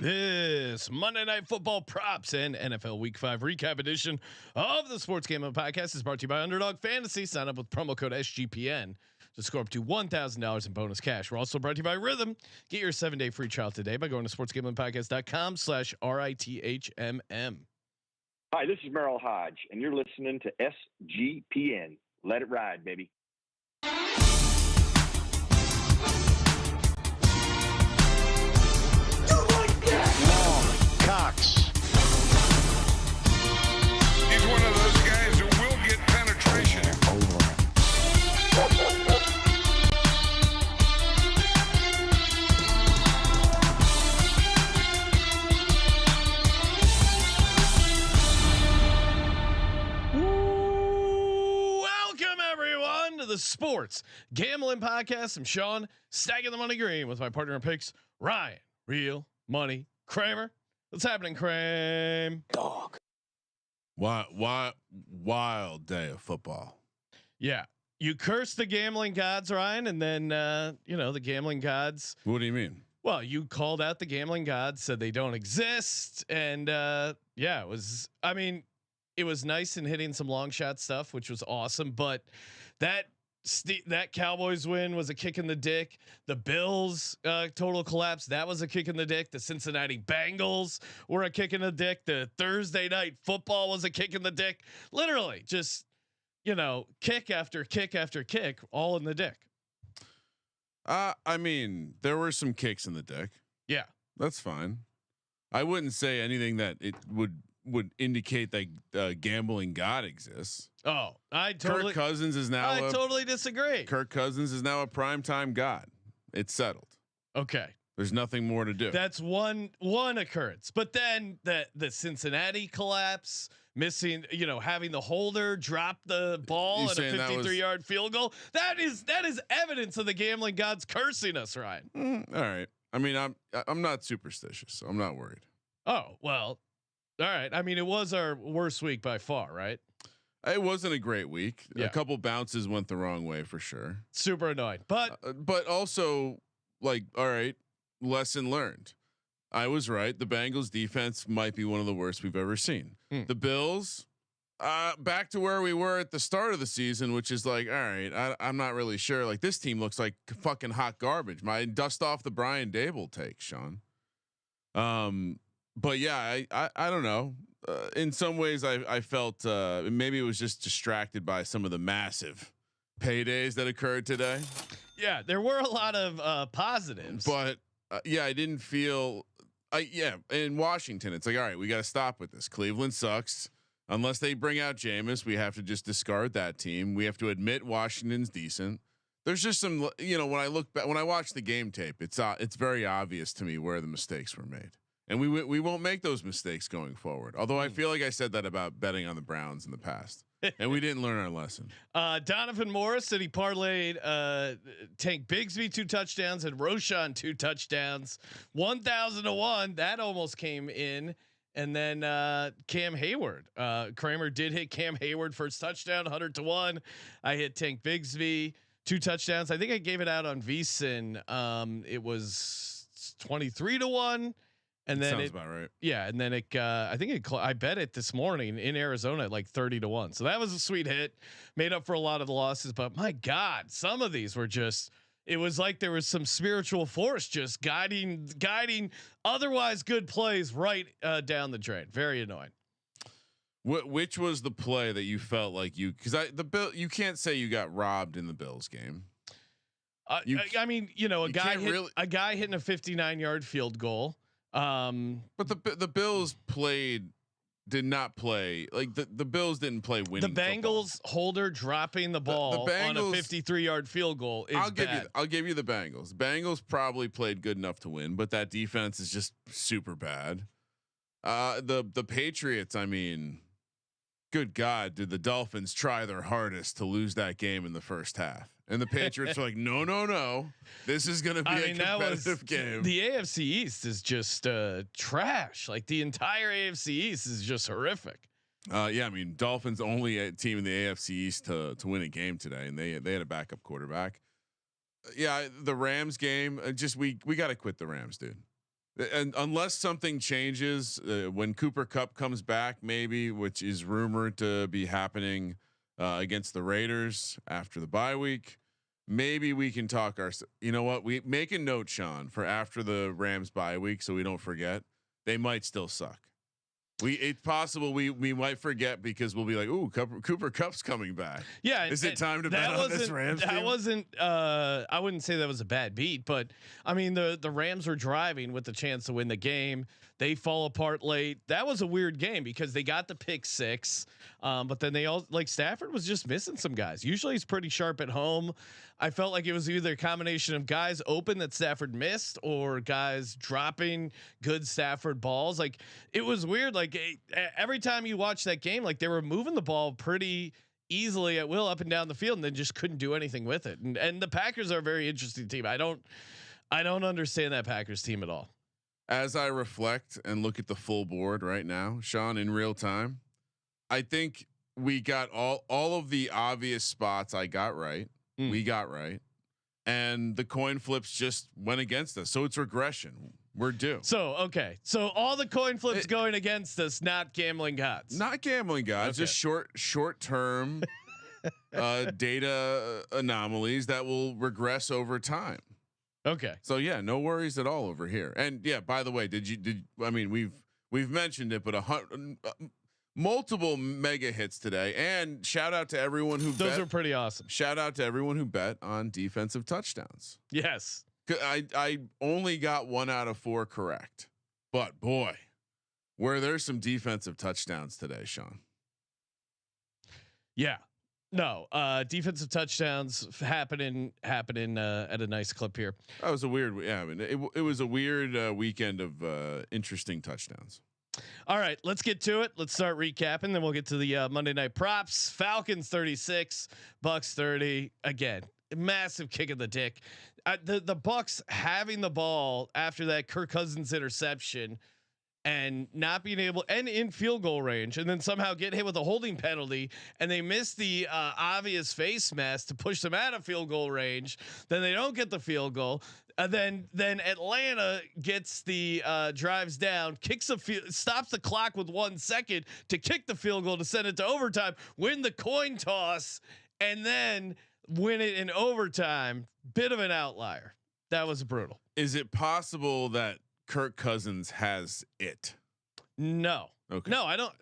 This Monday Night Football props and NFL Week 5 recap edition of the Sports Gambling Podcast is brought to you by Underdog Fantasy. Sign up with promo code SGPN to score up to $1,000 in bonus cash. We're also brought to you by Rhythm. Get your 7-day free trial today by going to sportsgamblingpodcast.com/RITHMM. Hi, this is Merrill Hodge, and you're listening to SGPN. Let it ride, baby. Cox. He's one of those guys who will get penetration. Welcome everyone to the Sports Gambling Podcast. I'm Sean, stacking the money green with my partner in picks, Ryan, Real Money Kramer. What's happening, Kramer? Dog. Wild day of football. Yeah. You curse the gambling gods, Ryan, and then the gambling gods. What do you mean? Well, you called out the gambling gods, said they don't exist, and it was nice in hitting some long shot stuff, which was awesome, but that Cowboys win was a kick in the dick. The Bills total collapse, that was a kick in the dick. The Cincinnati Bengals were a kick in the dick. The Thursday night football was a kick in the dick. Literally, just kick after kick after kick, all in the dick. I mean, there were some kicks in the dick. Yeah, that's fine. I wouldn't say anything that it would indicate that gambling god exists. Oh, Kirk Cousins is now. I totally disagree. Kirk Cousins is now a primetime god. It's settled. Okay. There's nothing more to do. That's one occurrence, but then the Cincinnati collapse, missing, having the holder drop the ball at a 53-yard field goal. That is evidence of the gambling gods cursing us, Ryan. All right. I mean, I'm not superstitious, so I'm not worried. Oh well. All right. I mean, it was our worst week by far, right? It wasn't a great week. Yeah. A couple bounces went the wrong way for sure. Super annoying, but also all right. Lesson learned. I was right. The Bengals defense might be one of the worst we've ever seen. The Bills, back to where we were at the start of the season, which is like, all right, I'm not really sure. Like this team looks like fucking hot garbage. My dust off the Brian Dable take, Sean. But yeah, I don't know. In some ways, I felt maybe it was just distracted by some of the massive paydays that occurred today. Yeah, there were a lot of positives, but I didn't feel. In Washington, it's like, all right, we got to stop with this. Cleveland sucks. Unless they bring out Jameis, we have to just discard that team. We have to admit Washington's decent. There's just some, when I look back, when I watch the game tape, it's very obvious to me where the mistakes were made. And we won't make those mistakes going forward. Although I feel like I said that about betting on the Browns in the past, and we didn't learn our lesson. Donovan Morris said he parlayed Tank Bigsby 2 touchdowns and Roshan 2 touchdowns, 1,000 to 1. That almost came in. And then Cam Hayward, Kramer did hit Cam Hayward first touchdown, 100 to 1. I hit Tank Bigsby 2 touchdowns. I think I gave it out on VSiN. It was 23 to 1. And then sounds about right. Yeah, and then I bet it this morning in Arizona at like 30 to 1. So that was a sweet hit, made up for a lot of the losses. But my God, some of these were just. It was like there was some spiritual force just guiding otherwise good plays right down the drain. Very annoying. Which was the play that you felt like you can't say you got robbed in the Bills game. A guy hitting a 59-yard field goal. But the Bills did not play like the Bills didn't play winning. The Bengals football. Holder dropping the ball the Bengals, on a 53-yard field goal is bad. I'll give you the Bengals. Bengals probably played good enough to win, but that defense is just super bad. The Patriots, I mean, good God, did the Dolphins try their hardest to lose that game in the first half? And the Patriots were like, no, this is going to be a competitive game. The AFC East is just trash. Like the entire AFC East is just horrific. Dolphins only team in the AFC East to win a game today, and they had a backup quarterback. The Rams game, we got to quit the Rams, dude. And unless something changes when Cooper Kupp comes back, maybe, which is rumored to be happening against the Raiders after the bye week, maybe we can talk our. You know what? We make a note, Sean, for after the Rams bye week, so we don't forget. They might still suck. It's possible we might forget because we'll be like, ooh, Cooper Kupp's coming back. Yeah, is it time to bet on this Rams team? That wasn't. I wouldn't say that was a bad beat, but I mean the Rams were driving with the chance to win the game. They fall apart late. That was a weird game because they got the pick six, but then they all like Stafford was just missing some guys. Usually he's pretty sharp at home. I felt like it was either a combination of guys open that Stafford missed or guys dropping good Stafford balls. Like it was weird. Like every time you watch that game, like they were moving the ball pretty easily at will up and down the field and then just couldn't do anything with it. And the Packers are a very interesting team. I don't understand that Packers team at all. As I reflect and look at the full board right now, Sean, in real time, I think we got all of the obvious spots I got right. We got right. And the coin flips just went against us. So it's regression. We're due. So, okay. So all the coin flips going against us, not gambling gods. Not gambling gods, just short term data anomalies that will regress over time. Okay. So yeah, no worries at all over here. And yeah, by the way, I mean we've mentioned it, but multiple mega hits today, and shout out to everyone who those are pretty awesome. Shout out to everyone who bet on defensive touchdowns. Yes. I only got 1 out of 4 correct, but boy, were there some defensive touchdowns today, Sean? Yeah. No, defensive touchdowns happening at a nice clip here. That was a weird. Yeah, I mean, it was a weird weekend of interesting touchdowns. All right, let's get to it. Let's start recapping, then we'll get to the Monday night props. Falcons 36, Bucks 30. Again, massive kick in the dick. The Bucks having the ball after that Kirk Cousins interception and not being able and in field goal range, and then somehow get hit with a holding penalty, and they miss the obvious face mask to push them out of field goal range. Then they don't get the field goal. Then Atlanta gets the drives down, stops the clock with 1 second to kick the field goal to send it to overtime, win the coin toss, and then win it in overtime. Bit of an outlier. That was brutal. Is it possible that Kirk Cousins has it? No. Okay. No, I don't.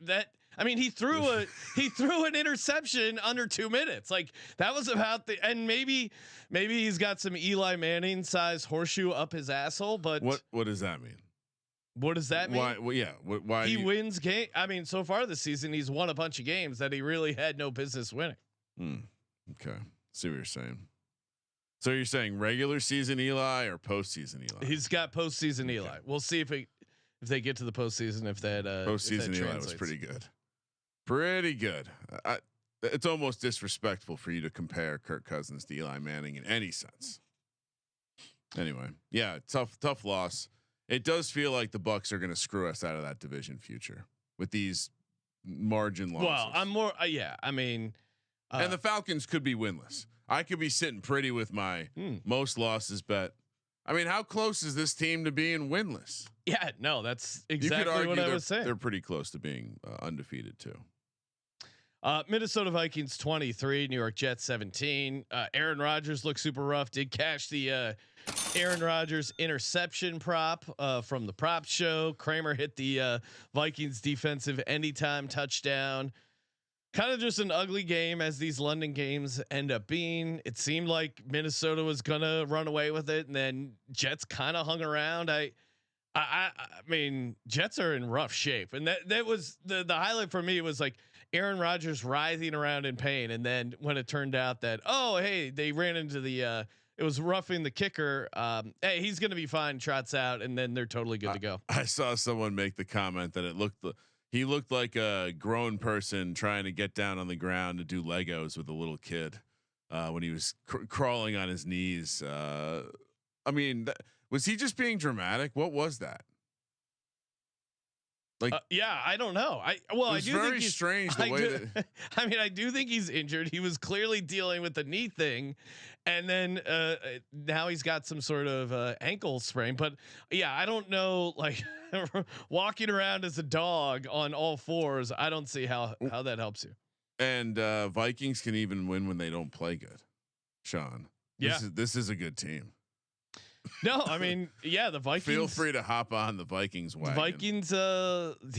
I mean, he threw an interception under 2 minutes. Like that was about and maybe he's got some Eli Manning size horseshoe up his asshole. But what does that mean? What does that mean? Why? Well, yeah. Why he wins game? I mean, so far this season, he's won a bunch of games that he really had no business winning. Okay, see what you're saying. So you're saying regular season Eli or postseason Eli? He's got postseason Eli. We'll see if they get to the postseason. If that postseason Eli was pretty good. Pretty good. It's almost disrespectful for you to compare Kirk Cousins to Eli Manning in any sense. Anyway, yeah, tough loss. It does feel like the Bucks are going to screw us out of that division future with these margin losses. Well, I'm more. Yeah, I mean, and the Falcons could be winless. I could be sitting pretty with my most losses bet. I mean, how close is this team to being winless? Yeah, no, that's exactly what I was saying. They're pretty close to being undefeated too. Minnesota Vikings 23, New York Jets 17. Aaron Rodgers looked super rough. Did cash the Aaron Rodgers interception prop from the prop show. Kramer hit the Vikings defensive anytime touchdown. Kind of just an ugly game as these London games end up being. It seemed like Minnesota was gonna run away with it, and then Jets kind of hung around. I mean, Jets are in rough shape, and that was the highlight for me was like Aaron Rodgers writhing around in pain, and then when it turned out that hey, they ran into the it was roughing the kicker. Hey, he's gonna be fine. Trots out, and then they're totally good to go. I saw someone make the comment that he looked like a grown person trying to get down on the ground to do Legos with a little kid when he was crawling on his knees. I mean, was he just being dramatic? What was that? Like, yeah, I don't know. I do very think he's strange the way that. I mean, I do think he's injured. He was clearly dealing with the knee thing, and then now he's got some sort of ankle sprain. But yeah, I don't know. Like walking around as a dog on all fours, I don't see how that helps you. And Vikings can even win when they don't play good. Sean, this is a good team. No, I mean, yeah, the Vikings. Feel free to hop on the Vikings wagon. The Vikings,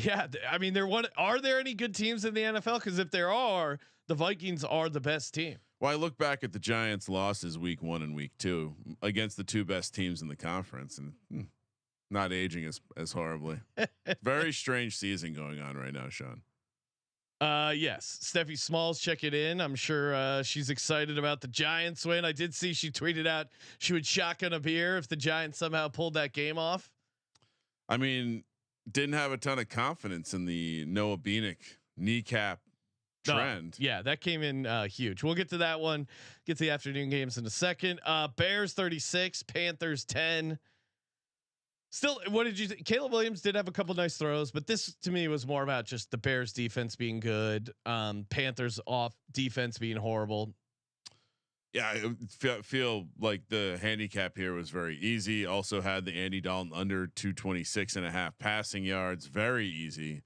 yeah, I mean, they're one. Are there any good teams in the NFL? Because if there are, the Vikings are the best team. Well, I look back at the Giants' losses week 1 and week 2 against the 2 best teams in the conference, and not aging as horribly. Very strange season going on right now, Sean. Yes, Steffi Smalls checking in. I'm sure she's excited about the Giants win. I did see she tweeted out she would shotgun a beer if the Giants somehow pulled that game off. I mean, didn't have a ton of confidence in the Noah Beanick kneecap trend. Yeah, that came in huge. We'll get to that one. Get to the afternoon games in a second. Bears 36, Panthers 10. Still, what did you think? Caleb Williams did have a couple nice throws, but this to me was more about just the Bears defense being good. Panthers off defense being horrible. Yeah, I feel like the handicap here was very easy. Also had the Andy Dalton under 226.5 passing yards. Very easy.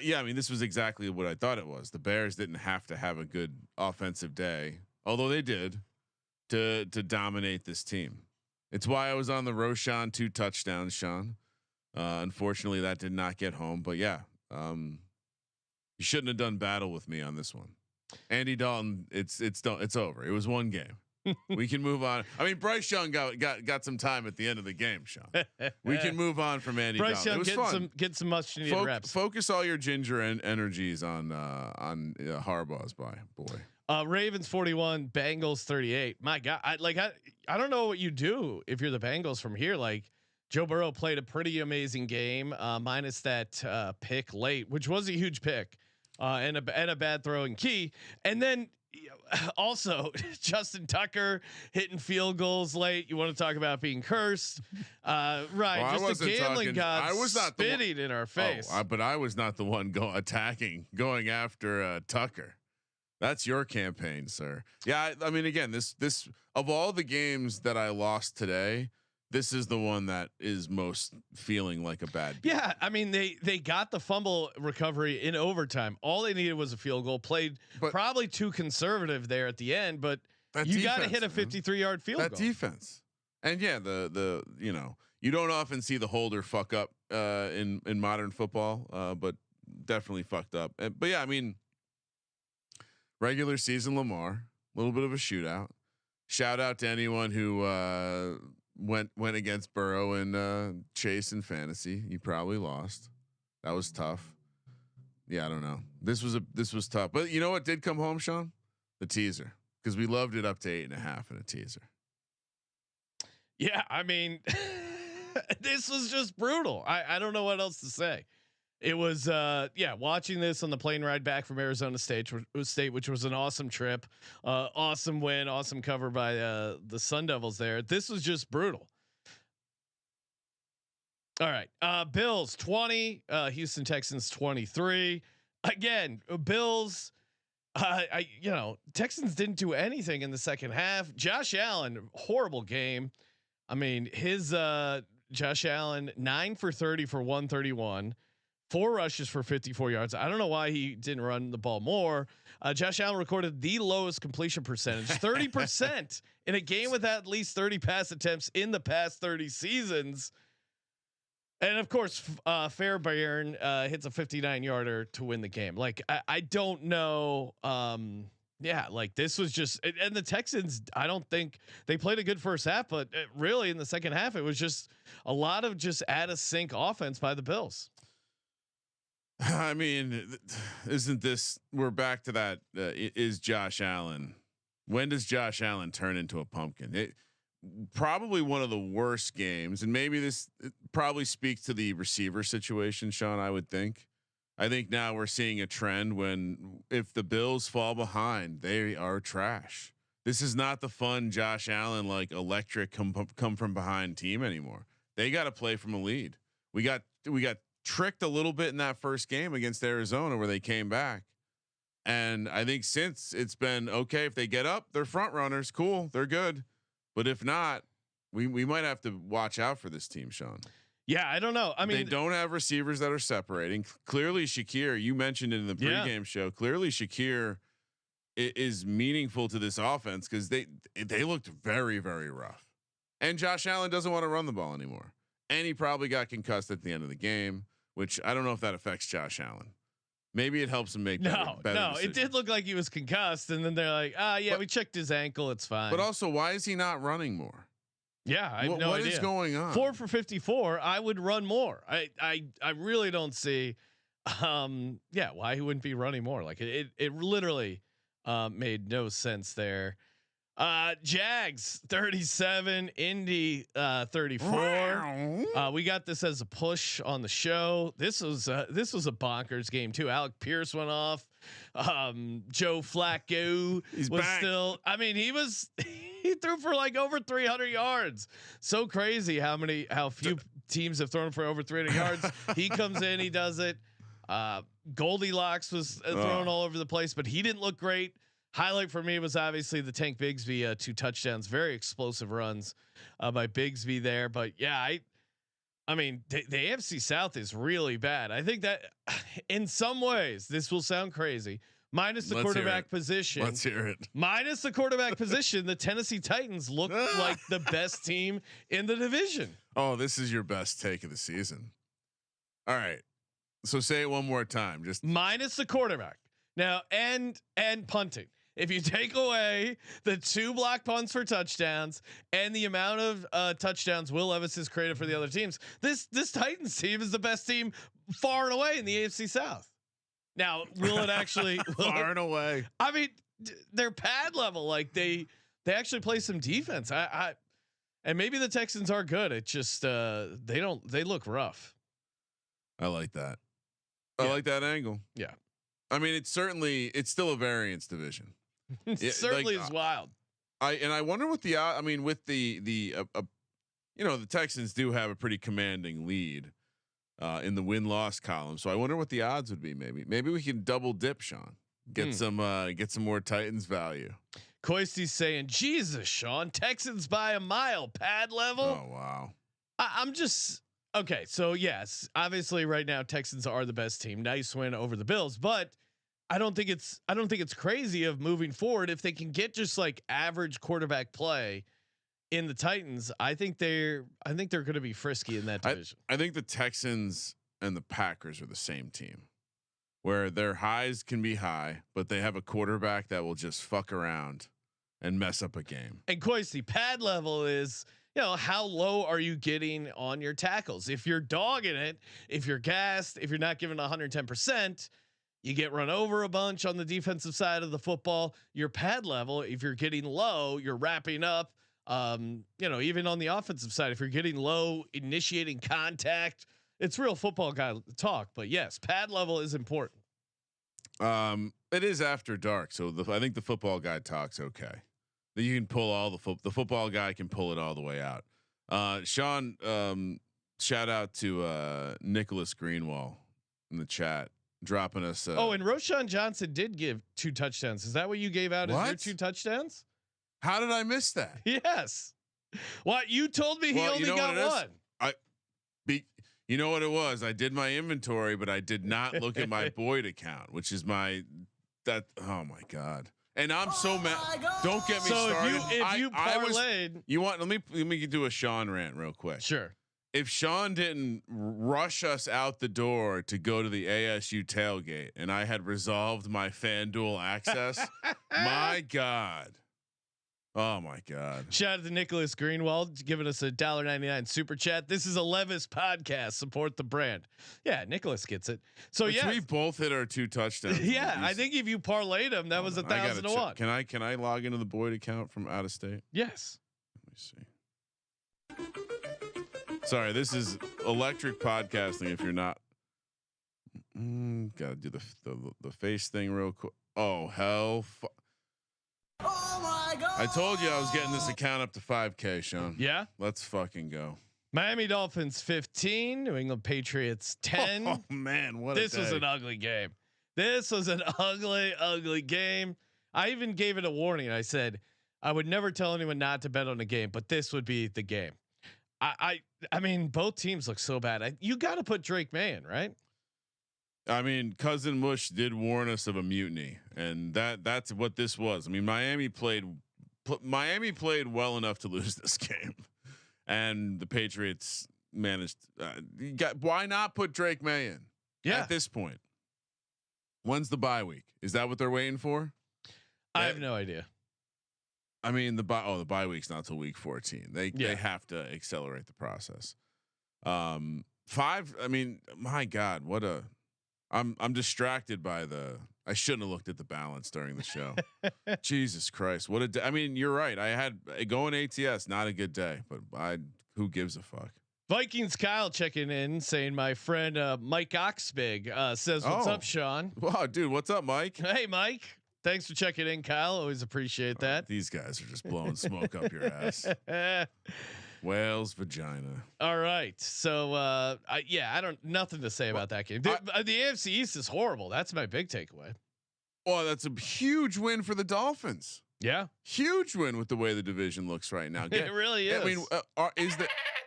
Yeah, I mean, this was exactly what I thought it was. The Bears didn't have to have a good offensive day, although they did, to dominate this team. It's why I was on the Roshan 2 touchdowns, Sean. Unfortunately, that did not get home. But yeah, you shouldn't have done battle with me on this one. Andy Dalton, it's over. It was one game. We can move on. I mean, Bryce Young got some time at the end of the game, Sean. We can move on from Andy Bryce Dalton. Young It was fun. Get some much needed reps. Focus all your ginger and energies on Harbaugh's boy. Ravens 41, Bengals 38. My God, I don't know what you do if you're the Bengals from here. Like Joe Burrow played a pretty amazing game, minus that pick late, which was a huge pick, and a bad throwing key, and then also Justin Tucker hitting field goals late. You want to talk about being cursed, right? Well, just the gambling god. I was not spitting in our face. But I was not the one going after Tucker. That's your campaign, sir. Yeah, I mean, again, this of all the games that I lost today, this is the one that is most feeling like a bad beat. Yeah, I mean, they got the fumble recovery in overtime. All they needed was a field goal. Played probably too conservative there at the end, but you got to hit a 53-yard field goal. That defense, and yeah, the you don't often see the holder fuck up in modern football, but definitely fucked up. But yeah, I mean. Regular season Lamar, a little bit of a shootout. Shout out to anyone who went against Burrow and Chase in fantasy. You probably lost. That was tough. Yeah, I don't know. This was tough. But you know what did come home, Sean? The teaser, because we loved it up to 8.5 in a teaser. Yeah, I mean, this was just brutal. I don't know what else to say. It was watching this on the plane ride back from Arizona State, which was an awesome trip, awesome win, awesome cover by the Sun Devils there. This was just brutal. All right, Bills 20, Houston Texans 23. Again, Bills. Texans didn't do anything in the second half. Josh Allen, horrible game. I mean, his Josh Allen 9 for 30 for 131. 4 rushes for 54 yards. I don't know why he didn't run the ball more. Josh Allen recorded the lowest completion percentage, 30% in a game with at least 30 pass attempts in the past 30 seasons. And of course, Fairbairn hits a 59-yarder to win the game. Like I don't know. Like this was just, and the Texans, I don't think they played a good first half, but really in the second half, it was just a lot of just out of sync offense by the Bills. I mean, isn't this? We're back to that. Is Josh Allen? When does Josh Allen turn into a pumpkin? It probably one of the worst games, and maybe this probably speaks to the receiver situation, Sean. I would think. I think now we're seeing a trend when if the Bills fall behind, they are trash. This is not the fun Josh Allen like electric come from behind team anymore. They got to play from a lead. We got tricked a little bit in that first game against Arizona where they came back. And I think since it's been okay, if they get up, they're front runners. Cool. They're good. But if not, we might have to watch out for this team, Sean. Yeah, I don't know. I mean, they don't have receivers that are separating. Clearly, Shakir, you mentioned it in the pregame show. Clearly, Shakir is meaningful to this offense because they looked very, very rough. And Josh Allen doesn't want to run the ball anymore. And he probably got concussed at the end of the game, which I don't know if that affects Josh Allen. Maybe it helps him make better decisions. It did look like he was concussed, and then they're like, we checked his ankle, it's fine. But also, why is he not running more? Yeah, I have no idea. What is going on? 4 for 54. I would run more. I really don't see, why he wouldn't be running more. Like it literally made no sense there. Jags 37, Indy 34. We got this as a push on the show. This was a bonkers game too. Alec Pierce went off. Joe Flacco was back. Still. I mean, he threw for like over 300 yards. So crazy how few teams have thrown for over 300 yards. He comes in, he does it. Goldilocks was thrown all over the place, but he didn't look great. Highlight for me was obviously the Tank Bigsby 2 touchdowns, very explosive runs by Bigsby there. But yeah, I mean the AFC South is really bad. I think that in some ways this will sound crazy. Minus the quarterback position. Let's hear it. Minus the quarterback position, the Tennessee Titans look like the best team in the division. Oh, this is your best take of the season. All right. So say it one more time. Just minus the quarterback. Now and punting. If you take away the 2 block punts for touchdowns and the amount of touchdowns Will Levis has created for the other teams, this Titans team is the best team far and away in the AFC South. Now, will it actually far and away? I mean, they're pad level. Like they actually play some defense. And maybe the Texans are good. It just they look rough. I like that. I like that angle. Yeah. I mean, it's still a variance division. It certainly is wild. I wonder what I mean, with the Texans do have a pretty commanding lead in the win-loss column. So I wonder what the odds would be. Maybe we can double dip, Sean. Get some more Titans value. Coisty's saying, Jesus, Sean, Texans by a mile, pad level. Oh wow. I'm just okay. So yes, obviously right now Texans are the best team. Nice win over the Bills, but I don't think it's crazy of moving forward if they can get just like average quarterback play in the Titans. I think they're going to be frisky in that division. I think the Texans and the Packers are the same team, where their highs can be high, but they have a quarterback that will just fuck around and mess up a game. And Coisty, pad level is, how low are you getting on your tackles? If you're dogging it, if you're gassed, if you're not giving 110%, you get run over a bunch on the defensive side of the football. Your pad level, if you're getting low, you're wrapping up. Even on the offensive side, if you're getting low, initiating contact, it's real football guy talk. But yes, pad level is important. It is after dark, so I think the football guy talks okay. You can pull all the football guy can pull it all the way out. Sean, shout out to Nicholas Greenwald in the chat, dropping us. And Roshan Johnson did give 2 touchdowns. Is that what you gave out as your 2 touchdowns? How did I miss that? Yes. What you told me he only got 1. You know what it was? I did my inventory, but I did not look at my Boyd account, which is oh my God. And I'm so mad. Don't get me started. If you parlayed, let me do a Sean rant real quick. Sure. If Sean didn't rush us out the door to go to the ASU tailgate and I had resolved my FanDuel access, my God. Oh my God. Shout out to Nicholas Greenwald giving us $1.99 super chat. This is a Levis podcast. Support the brand. Yeah, Nicholas gets it. So yeah, we both hit our 2 touchdowns. Yeah, I think if you parlayed them, that was 1,000 to 1. Can I log into the Boyd account from out of state? Yes. Let me see. Sorry, this is electric podcasting. If you're not, gotta do the face thing real quick. Oh hell. Oh my God. I told you I was getting this account up to 5K, Sean. Yeah. Let's fucking go. Miami Dolphins 15, New England Patriots 10. Oh man, what this a day. was an ugly game. This was an ugly game. I even gave it a warning. I said I would never tell anyone not to bet on a game, but this would be the game. I mean, both teams look so bad. You got to put Drake May in, right? I mean, Cousin Mush did warn us of a mutiny, and that's what this was. I mean, Miami played well enough to lose this game, and the Patriots managed. Why not put Drake May in? Yeah. At this point, when's the bye week? Is that what they're waiting for? I have no idea. I mean, the bye week's not till week 14. They have to accelerate the process. 5. I mean, my God, I'm distracted by I shouldn't have looked at the balance during the show. Jesus Christ. What a day. I mean, you're right. I had going ATS, not a good day, but who gives a fuck? Vikings Kyle checking in saying my friend Mike Oxbig says, what's up, Sean? Wow, dude. What's up, Mike? Hey, Mike. Thanks for checking in, Kyle. Always appreciate that. These guys are just blowing smoke up your ass. Whale's vagina. All right. So I don't nothing to say about that game. The AFC East is horrible. That's my big takeaway. Oh, that's a huge win for the Dolphins. Yeah. Huge win with the way the division looks right now. It really is. I mean,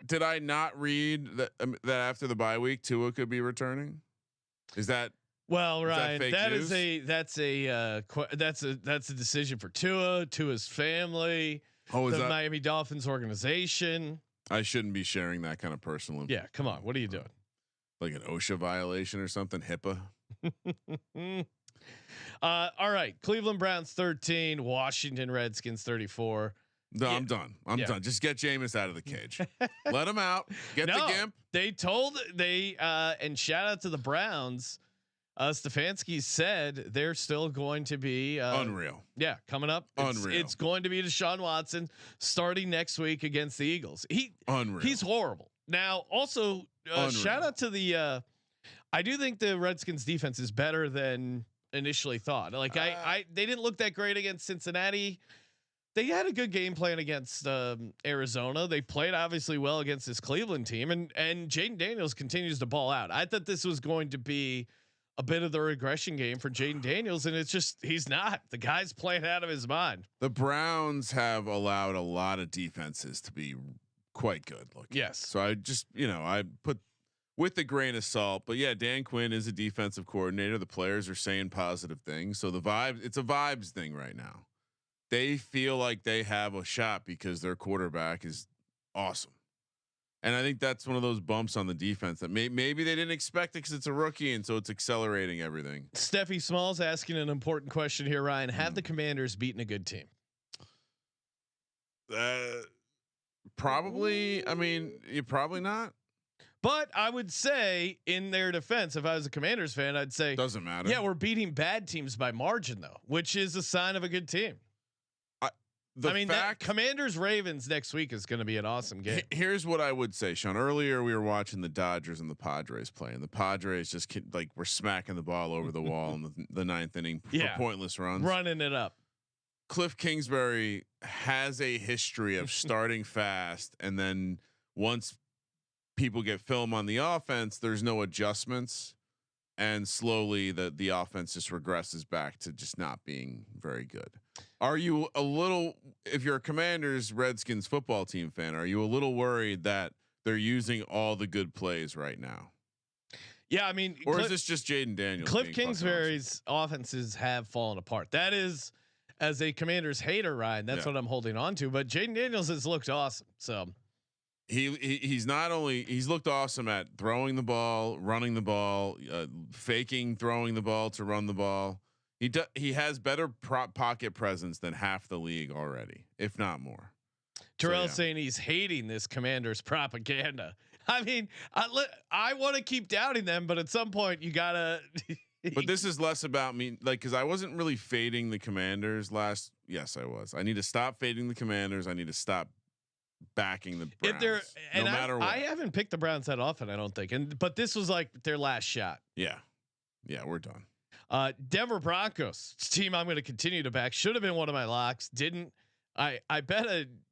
did I not read that after the bye week Tua could be returning? Is that well, Ryan? That's a decision for Tua's family. Oh, is the that Miami Dolphins organization? I shouldn't be sharing that kind of personal info. Yeah, come on. What are you doing? Like an OSHA violation or something? HIPAA. All right. Cleveland Browns 13, Washington Redskins 34. No, I'm done. I'm done. Just get Jameis out of the cage. Let him out. Get the gimp. And shout out to the Browns. Stefanski said they're still going to be unreal. Yeah, coming up. Unreal. It's going to be Deshaun Watson starting next week against the Eagles. Unreal. He's horrible. Now, also shout out to the. I do think the Redskins defense is better than initially thought. Like they didn't look that great against Cincinnati. They had a good game plan against Arizona. They played obviously well against this Cleveland team, and Jaden Daniels continues to ball out. I thought this was going to be a bit of the regression game for Jaden Daniels, and it's just he's not. The guy's playing out of his mind. The Browns have allowed a lot of defenses to be quite good looking. Yes. So I just I put with a grain of salt, but yeah, Dan Quinn is a defensive coordinator. The players are saying positive things, so it's a vibes thing right now. They feel like they have a shot because their quarterback is awesome. And I think that's one of those bumps on the defense that maybe they didn't expect it because it's a rookie, and so it's accelerating everything. Steffi Smalls asking an important question here, Ryan. Have the Commanders beaten a good team? Probably. I mean, you probably not. But I would say, in their defense, if I was a Commanders fan, I'd say doesn't matter. Yeah, we're beating bad teams by margin, though, which is a sign of a good team. Commanders Ravens next week is going to be an awesome game. Here's what I would say, Sean. Earlier we were watching the Dodgers and the Padres play, and the Padres just were smacking the ball over the wall in the ninth inning for pointless runs, running it up. Cliff Kingsbury has a history of starting fast, and then once people get film on the offense, there's no adjustments, and slowly the offense just regresses back to just not being very good. Are you a little, if you're a Commanders Redskins football team fan, are you a little worried that they're using all the good plays right now? Yeah, I mean, or is this just Jaden Daniels? Cliff Kingsbury's offenses have fallen apart. That is, as a Commanders hater, Ryan, that's what I'm holding on to. But Jaden Daniels has looked awesome. So he's looked awesome at throwing the ball, running the ball, faking throwing the ball to run the ball. He has better pocket presence than half the league already, if not more. Terrell saying he's hating this Commanders propaganda. I mean, I want to keep doubting them, but at some point you gotta. But this is less about me, because I wasn't really fading the Commanders last. Yes, I was. I need to stop fading the Commanders. I need to stop backing the Browns. No matter what. I haven't picked the Browns that often, I don't think. But this was like their last shot. Yeah, we're done. Denver Broncos team I'm going to continue to back. Should have been one of my locks. Didn't. I bet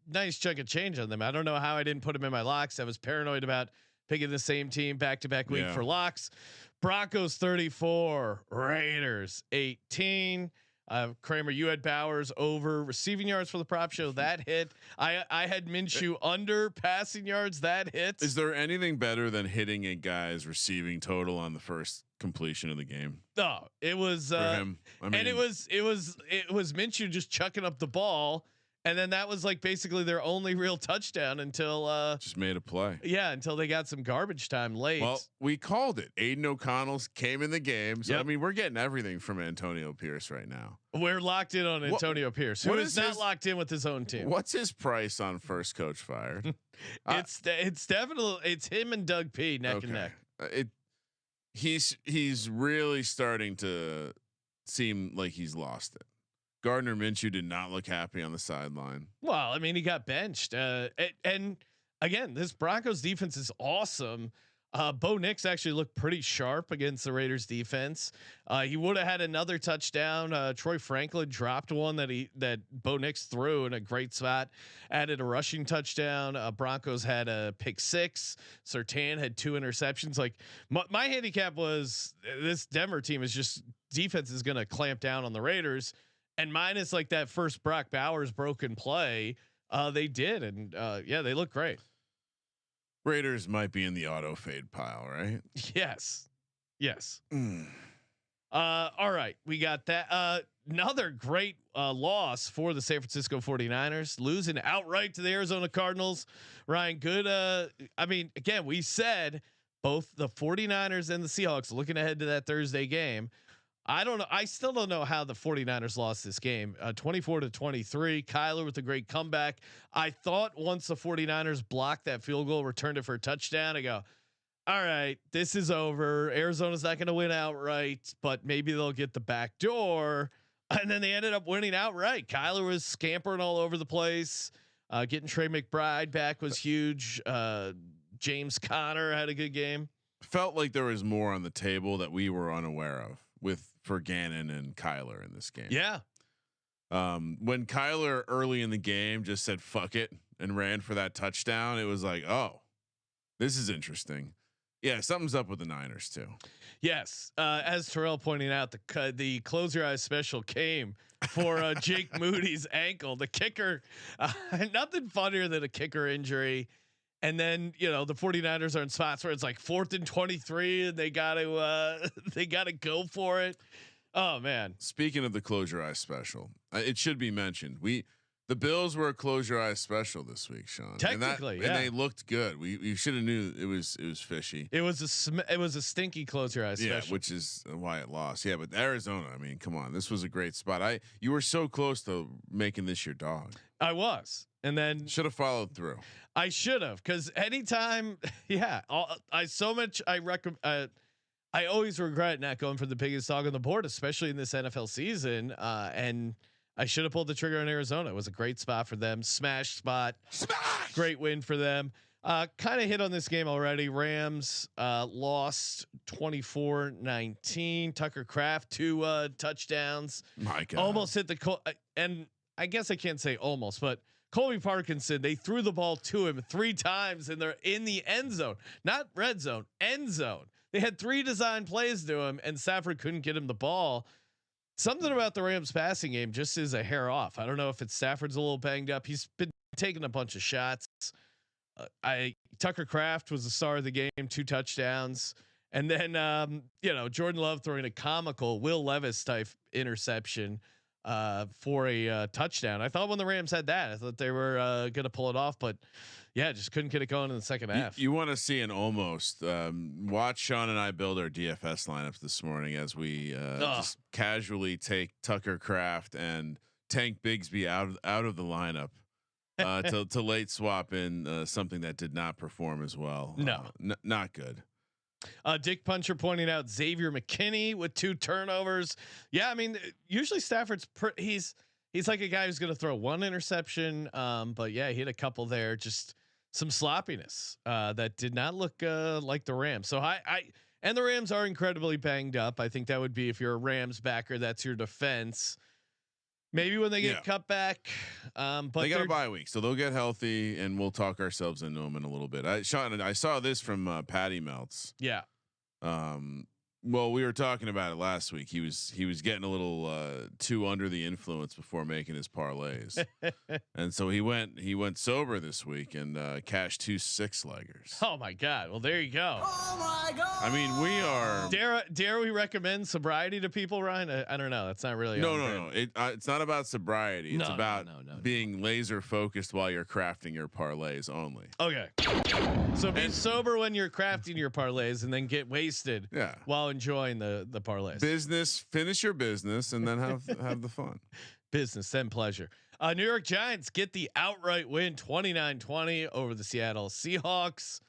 nice chunk of change on them. I don't know how I didn't put them in my locks. I was paranoid about picking the same team back-to-back week for locks. Broncos 34, Raiders 18. Kramer, you had Bowers over receiving yards for the prop show. That hit. I had Minshew under passing yards. That hit. Is there anything better than hitting a guy's receiving total on the first completion of the game? No, it was for him. I mean, and it was Minshew just chucking up the ball, and then that was like basically their only real touchdown until just made a play. Yeah, until they got some garbage time late. Well, we called it. Aiden O'Connell's came in the game. So I mean, we're getting everything from Antonio Pierce right now. We're locked in on Antonio Pierce, who is not locked in with his own team. What's his price on first coach fired? It's definitely it's him and Doug P neck and neck. He's really starting to seem like he's lost it. Gardner Minshew did not look happy on the sideline. Well, I mean, he got benched, and again, this Broncos defense is awesome. Bo Nix actually looked pretty sharp against the Raiders defense. He would have had another touchdown. Troy Franklin dropped one that Bo Nix threw in a great spot, added a rushing touchdown. Broncos had a pick six. Surtain had 2 interceptions. Like my handicap was this Denver team is just defense is going to clamp down on the Raiders, and minus like that first Brock Bowers broken play, they did, and they look great. Raiders might be in the auto fade pile, right? Yes. All right, we got that. Another great loss for the San Francisco 49ers, losing outright to the Arizona Cardinals. Ryan, good. I mean, again, we said both the 49ers and the Seahawks looking ahead to that Thursday game. I don't know. I still don't know how the 49ers lost this game. 24-23. Kyler with a great comeback. I thought once the 49ers blocked that field goal, returned it for a touchdown, I go, all right, this is over. Arizona's not going to win outright, but maybe they'll get the back door. And then they ended up winning outright. Kyler was scampering all over the place. Getting Trey McBride back was huge. James Conner had a good game. Felt like there was more on the table that we were unaware of for Gannon and Kyler in this game. Yeah. When Kyler early in the game just said "fuck it" and ran for that touchdown, it was like, oh, this is interesting. Yeah, something's up with the Niners too. Yes, as Terrell pointing out, the close your eyes special came for Jake Moody's ankle. The kicker, nothing funnier than a kicker injury. And then, the 49ers are in spots where it's like 4th and 23 and they got to go for it. Oh man. Speaking of the close your eyes special, it should be mentioned. The Bills were a close your eyes special this week, Sean. Technically, and they looked good. We should have knew it was fishy. It was a stinky close your eyes special. Yeah, which is why it lost. Yeah, but Arizona, I mean, come on. This was a great spot. You were so close to making this your dog. I was. And then should have followed through. I should have, because anytime, I always regret not going for the biggest dog on the board, especially in this NFL season. And I should have pulled the trigger on Arizona. It was a great spot for them. Smash spot. Smash! Great win for them. Kind of hit on this game already. Rams lost 24-19. Tucker Kraft 2 touchdowns. My God. Almost hit and I guess I can't say almost, but Colby Parkinson, they threw the ball to him 3 times and they're in the end zone, not red zone, end zone. They had 3 design plays to him and Stafford couldn't get him the ball. Something about the Rams passing game just is a hair off. I don't know if it's Stafford's a little banged up. He's been taking a bunch of shots. Tucker Kraft was the star of the game, 2 touchdowns. And then, Jordan Love throwing a comical Will Levis type interception for a touchdown. I thought when the Rams had that, I thought they were going to pull it off, but just couldn't get it going in the second half. You want to see an almost watch Sean and I build our DFS lineups this morning as we just casually take Tucker Kraft and Tank Bigsby out of the lineup to late swap in something that did not perform as well. No, not good. Dick Puncher pointing out Xavier McKinney with 2 turnovers. Yeah, I mean, usually Stafford's he's like a guy who's going to throw 1 interception, but he hit a couple there. Just some sloppiness that did not look like the Rams. So and the Rams are incredibly banged up. I think that would be, if you're a Rams backer, that's your defense. maybe when they get cut back. But they got a bye week, so they'll get healthy, and we'll talk ourselves into them in a little bit. Sean, I saw this from Patty Meltz. Yeah. Well, we were talking about it last week. He was getting a little too under the influence before making his parlays, and so he went sober this week and cashed 2 6-leggers. Oh my God! Well, there you go. Oh my God! I mean, we are. Dare we recommend sobriety to people, Ryan? I don't know. That's not really. No. It's not about sobriety. It's about being laser focused while you're crafting your parlays only. Okay. So be sober when you're crafting your parlays, and then get wasted. Yeah. While enjoying the parlays. Finish your business, and then have the fun. Business then pleasure. New York Giants get the outright win 29-20 over the Seattle Seahawks.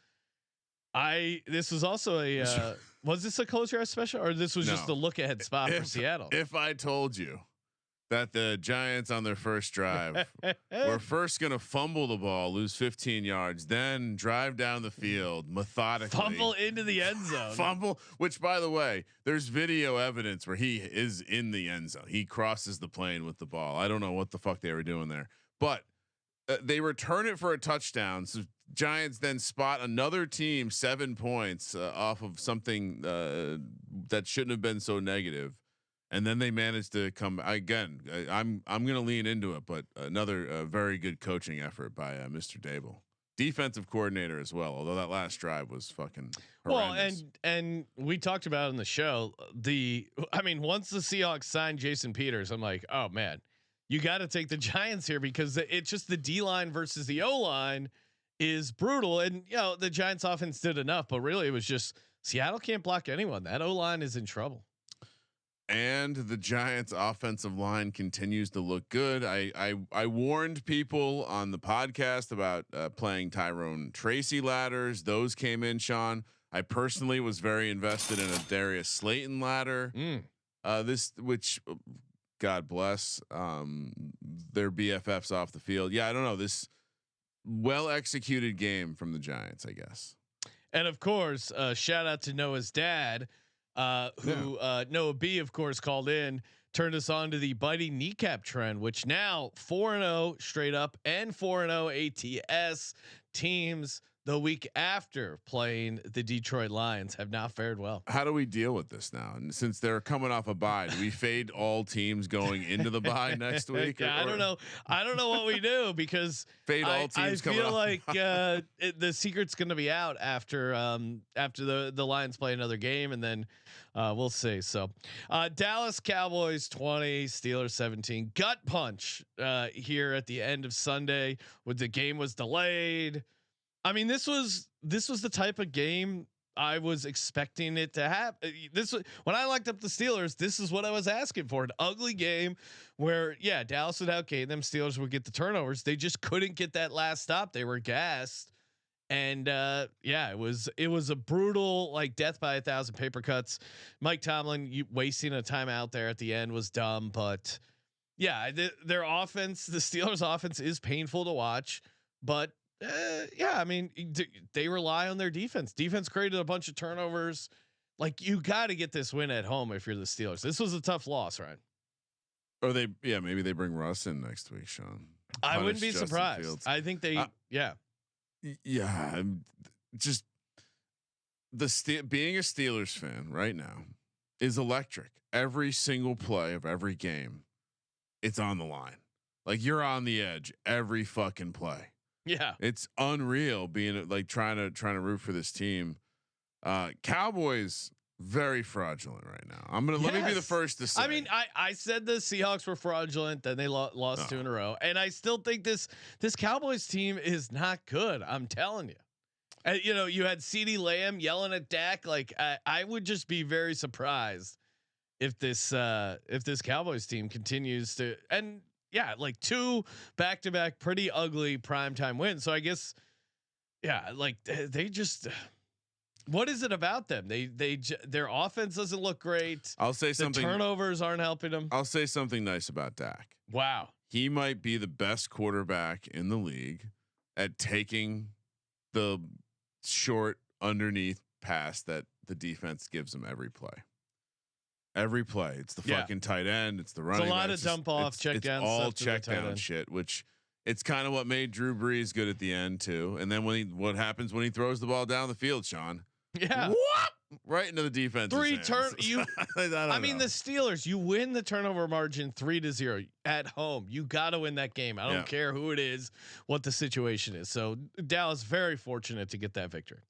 This was also was this a close your eyes special, or this was just a look ahead spot for Seattle? If I told you that the Giants on their first drive were first going to fumble the ball, lose 15 yards, then drive down the field methodically, fumble into the end zone, which by the way, there's video evidence where he is in the end zone. He crosses the plane with the ball. I don't know what the fuck they were doing there, but they return it for a touchdown. So Giants then spot another team 7 points off of something that shouldn't have been so negative. And then they managed to come again. I'm going to lean into it, but another very good coaching effort by Mr. Dable, defensive coordinator as well. Although that last drive was fucking horrendous. Well, and we talked about in the show once the Seahawks signed Jason Peters, I'm like, oh man, you got to take the Giants here because it's just the D line versus the O line is brutal, and the Giants offense did enough, but really it was just Seattle can't block anyone. That O line is in trouble. And the Giants offensive line continues to look good. I warned people on the podcast about playing Tyrone Tracy ladders. Those came in, Sean. I personally was very invested in a Darius Slayton ladder. Which God bless, their BFFs off the field. Yeah, I don't know, this well executed game from the Giants, I guess. And of course, shout out to Noah's dad. Noah B, of course, called in, turned us on to the biting kneecap trend, which now 4-0 straight up and 4-0 ATS teams the week after playing the Detroit Lions have not fared well. How do we deal with this now? And since they're coming off a bye, do we fade all teams going into the bye next week? I don't know. I don't know what we do because fade all teams. I feel like the secret's going to be out after the Lions play another game, and then we'll see. So Dallas Cowboys 20, Steelers 17. Gut punch here at the end of Sunday when the game was delayed. I mean, this was the type of game I was expecting it to have. When I locked up the Steelers, this is what I was asking for: an ugly game where, Dallas would outgame them, Steelers would get the turnovers. They just couldn't get that last stop. They were gassed, and it was a brutal, like, death by 1,000 paper cuts. Mike Tomlin wasting a timeout there at the end was dumb, but their offense, the Steelers' offense, is painful to watch, but. I mean, they rely on their defense. Defense created a bunch of turnovers. Like, you got to get this win at home if you're the Steelers. This was a tough loss, right? Or maybe they bring Russ in next week, Sean. I wouldn't be surprised. Fields. I think they, just being a Steelers fan right now is electric. Every single play of every game, it's on the line. Like, you're on the edge every fucking play. Yeah, it's unreal being like trying to root for this team. Cowboys very fraudulent right now. Let me be the first to say. I mean, I said the Seahawks were fraudulent, then they lost 2 in a row, and I still think this Cowboys team is not good. I'm telling you. And, you had CeeDee Lamb yelling at Dak. Like, I would just be very surprised if this Cowboys team continues to and. Yeah, like 2 back-to-back pretty ugly primetime wins. So I guess, like they just, what is it about them? Their offense doesn't look great. I'll say something. Turnovers aren't helping them. I'll say something nice about Dak. Wow, he might be the best quarterback in the league at taking the short underneath pass that the defense gives him every play. Every play, it's the fucking tight end. It's the running. It's a lot back. of dump off, check down. It's all stuff check down shit, which it's kind of what made Drew Brees good at the end too. And then what happens when he throws the ball down the field, Sean? Yeah, right into the defense. I I mean, the Steelers. You win the turnover margin 3-0 at home. You got to win that game. I don't care who it is, what the situation is. So Dallas very fortunate to get that victory.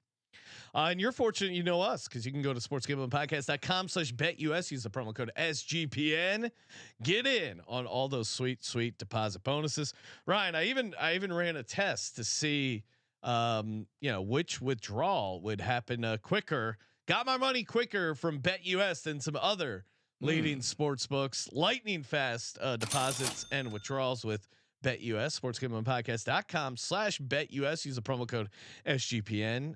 And you're fortunate, you know us, because you can go to sportsgamblingpodcast.com/betus. Use the promo code SGPN. Get in on all those sweet deposit bonuses. Ryan, I even ran a test to see, which withdrawal would happen quicker. Got my money quicker from BetUS than some other leading sports books. Lightning fast deposits and withdrawals with BetUS. sportsgamblingpodcast.com/betus. Use the promo code SGPN.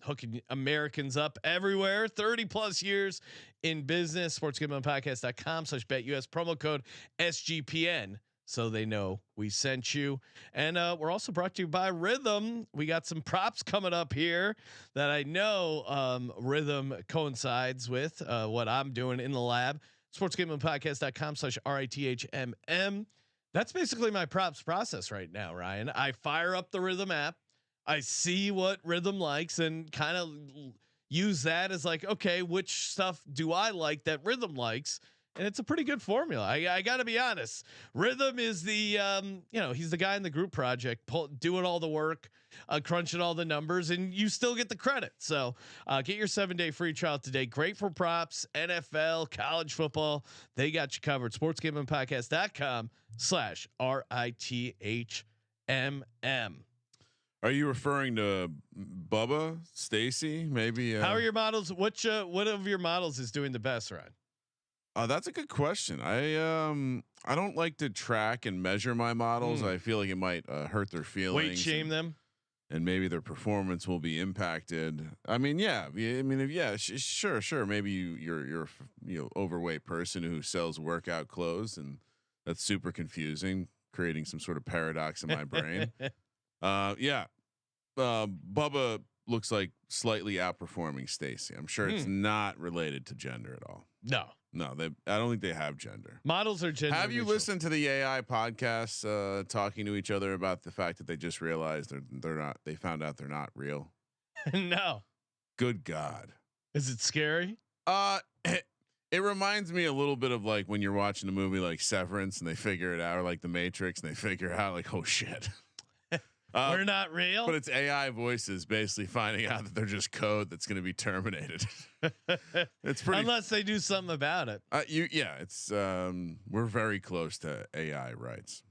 Hooking Americans up everywhere. 30+ years in business. sportsgamblingpodcast.com/betus. Promo code SGPN. So they know we sent you. And we're also brought to you by Rhythm. We got some props coming up here that I know Rhythm coincides with what I'm doing in the lab. sportsgamblingpodcast.com/RITHMM. That's basically my props process right now, Ryan. I fire up the Rhythm app. I see what Rhythm likes and kind of use that as like, okay, which stuff do I like that Rhythm likes? And it's a pretty good formula. I got to be honest. Rhythm is the, he's the guy in the group project, doing all the work, crunching all the numbers, and you still get the credit. So get your 7-day free trial today. Great for props, NFL, college football. They got you covered. sportsgamblingpodcast.com/RITHMM. Are you referring to Bubba, Stacy? Maybe. How are your models? What of your models is doing the best, Ryan? That's a good question. I don't like to track and measure my models. I feel like it might hurt their feelings. Weight shame them, and maybe their performance will be impacted. I mean, sure. Maybe you're overweight person who sells workout clothes, and that's super confusing, creating some sort of paradox in my brain. Bubba looks like slightly outperforming Stacy. I'm sure it's not related to gender at all. No, I don't think they have gender. Models are gender. Have you neutral. listened to the AI podcasts talking to each other about the fact that they just realized they're not? They found out they're not real. No. Good God. Is it scary? It reminds me a little bit of like when you're watching a movie like Severance and they figure it out, or like The Matrix and they figure out like, oh shit. We're not real, but it's AI voices basically finding out that they're just code that's going to be terminated. It's pretty, unless they do something about it. It's we're very close to AI rights.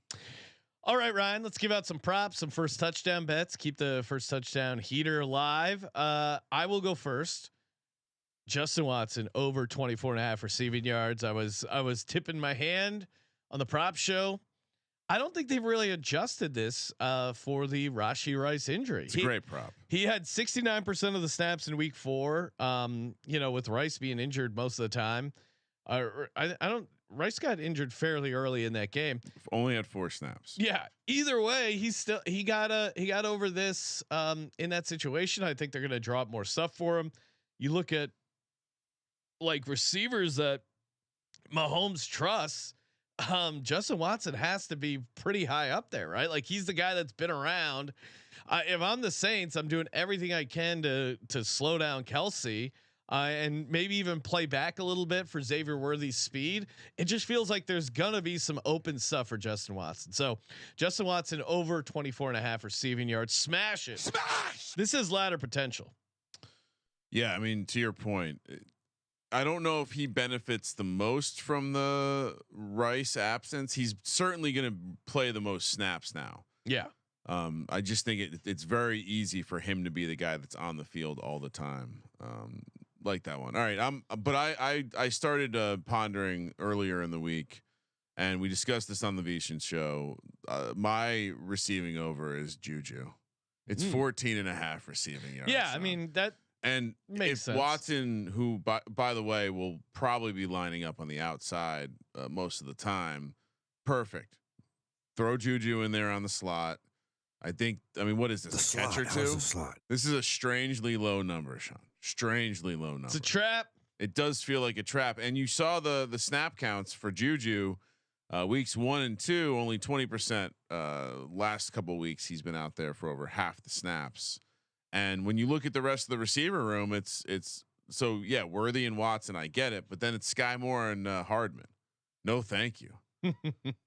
All right, Ryan, let's give out some props, some first touchdown bets. Keep the first touchdown heater alive. I will go first. Justin Watson over 24.5 receiving yards. I was tipping my hand on the prop show. I don't think they've really adjusted this for the Rashee Rice injury. It's a great prop. He had 69% of the snaps in week 4. With Rice being injured most of the time. Rice got injured fairly early in that game. Only had 4 snaps. Yeah. Either way, he got over this in that situation. I think they're going to draw up more stuff for him. You look at like receivers that Mahomes trusts. Justin Watson has to be pretty high up there, right? Like he's the guy that's been around. If I'm the Saints, I'm doing everything I can to slow down Kelsey and maybe even play back a little bit for Xavier Worthy's speed. It just feels like there's gonna be some open stuff for Justin Watson. So Justin Watson over 24.5 receiving yards. Smash it. Smash. This is ladder potential. Yeah. I mean, to your point, I don't know if he benefits the most from the Rice absence. He's certainly going to play the most snaps now. Yeah. I just think it's very easy for him to be the guy that's on the field all the time. Like that one. All right. But I started pondering earlier in the week, and we discussed this on the Vishen show. My receiving over is Juju. It's 14.5 receiving yards. Yeah. I mean that. And makes if sense. Watson, who by the way will probably be lining up on the outside most of the time, perfect. Throw Juju in there on the slot. I mean, what is this? A catch or two? This is a strangely low number, Sean. Strangely low number. It's a trap. it does feel like a trap. And you saw the snap counts for Juju, weeks 1 and 2, only 20%. Last couple weeks, he's been out there for over half the snaps. And when you look at the rest of the receiver room, it's so yeah, Worthy and Watson, I get it, but then it's Sky Moore and Hardman. No, thank you.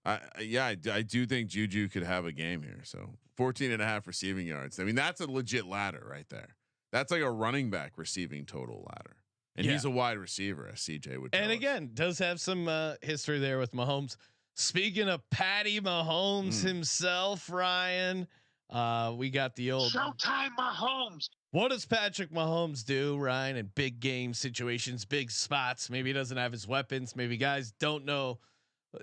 I do think Juju could have a game here. So 14.5 receiving yards. I mean, that's a legit ladder right there. That's like a running back receiving total ladder. And he's a wide receiver, as CJ would. And again, does have some history there with Mahomes. Speaking of Patty Mahomes himself, Ryan, we got the old Showtime Mahomes. What does Patrick Mahomes do, Ryan, in big game situations, big spots? Maybe he doesn't have his weapons. Maybe guys don't know.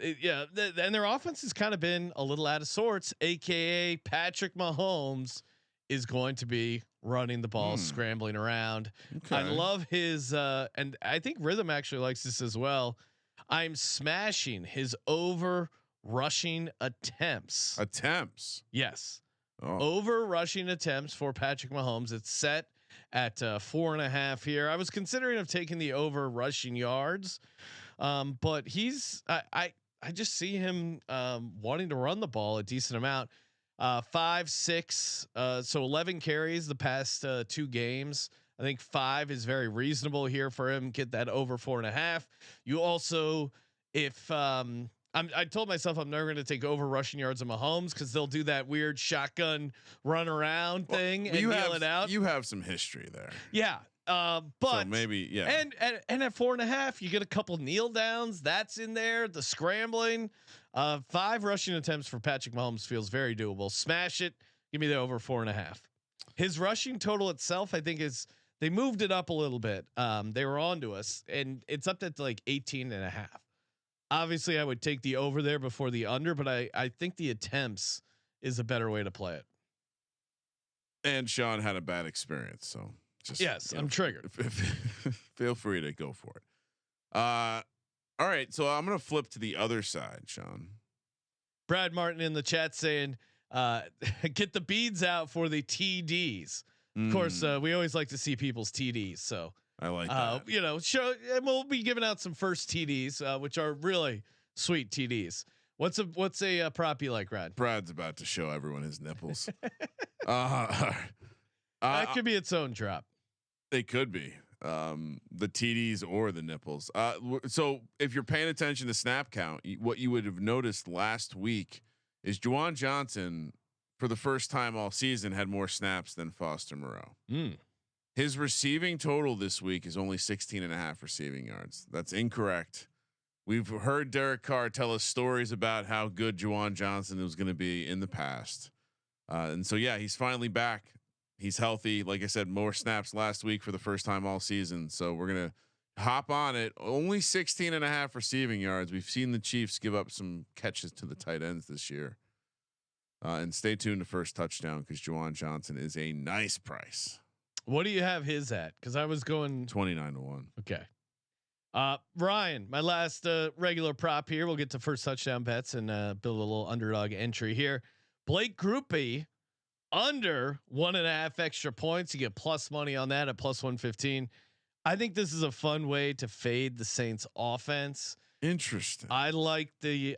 And their offense has kind of been a little out of sorts. AKA Patrick Mahomes is going to be running the ball, scrambling around. Okay. I love his, and I think Rhythm actually likes this as well. I'm smashing his over rushing attempts. Yes. Over rushing attempts for Patrick Mahomes. It's set at 4.5 here. I was considering of taking the over rushing yards, but I just see him wanting to run the ball a decent amount. 5, 6, so 11 carries the past 2 games. I think 5 is very reasonable here for him. Get that over 4.5. You also, if I told myself I'm never going to take over rushing yards of Mahomes because they'll do that weird shotgun run around thing and yell it out. You have some history there. Yeah. But so maybe, yeah. And at 4.5, you get a couple kneel downs. That's in there. The scrambling, 5 rushing attempts for Patrick Mahomes feels very doable. Smash it. Give me the over 4.5. His rushing total itself, I think they moved it up a little bit. They were on to us and it's up to like 18.5. Obviously I would take the over there before the under, but I think the attempts is a better way to play it. And Sean had a bad experience. So just, I'm triggered. Feel free to go for it. All right. So I'm going to flip to the other side, Sean. Brad Martin in the chat saying, get the beads out for the TDs. Of course, we always like to see people's TDs. So I like that. Show, and we'll be giving out some first TDs, which are really sweet TDs. What's a prop you like, Brad? Brad's about to show everyone his nipples. That could be its own drop. They could be the TDs or the nipples. So if you're paying attention to snap count, what you would have noticed last week is Juwan Johnson, for the first time all season, had more snaps than Foster Moreau. His receiving total this week is only 16.5 receiving yards. That's incorrect. We've heard Derek Carr tell us stories about how good Juwan Johnson was going to be in the past. And so, yeah, he's finally back. He's healthy. Like I said, more snaps last week for the first time all season. So we're going to hop on it. Only 16.5 receiving yards. We've seen the Chiefs give up some catches to the tight ends this year. And stay tuned to first touchdown because Juwan Johnson is a nice price. What do you have his at? Because I was going 29-1. Okay. Ryan, my last regular prop here. We'll get to first touchdown bets and build a little underdog entry here. Blake Groupie under 1.5 extra points. You get plus money on that at plus 115. I think this is a fun way to fade the Saints offense. Interesting. I like the